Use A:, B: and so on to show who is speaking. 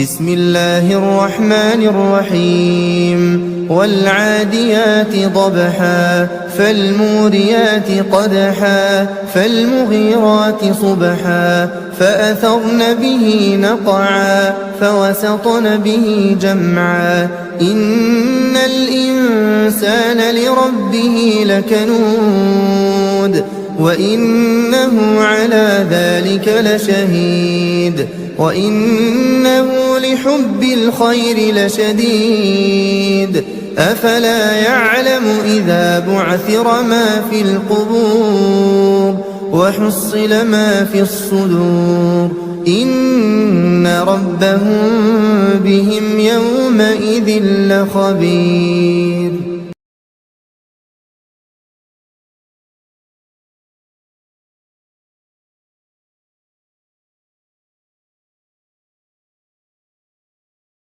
A: بسم الله الرحمن الرحيم والعاديات ضبحا فالموريات قدحا فالمغيرات صبحا فأثرن به نقعا فوسطن به جمعا إن الإنسان لربه لكنود وإنه على ذلك لشهيد وإنه لحب الخير لشديد أفلا يعلم إذا بعثر ما في القبور وحصل ما في الصدور إن ربهم بهم يومئذ لخبير.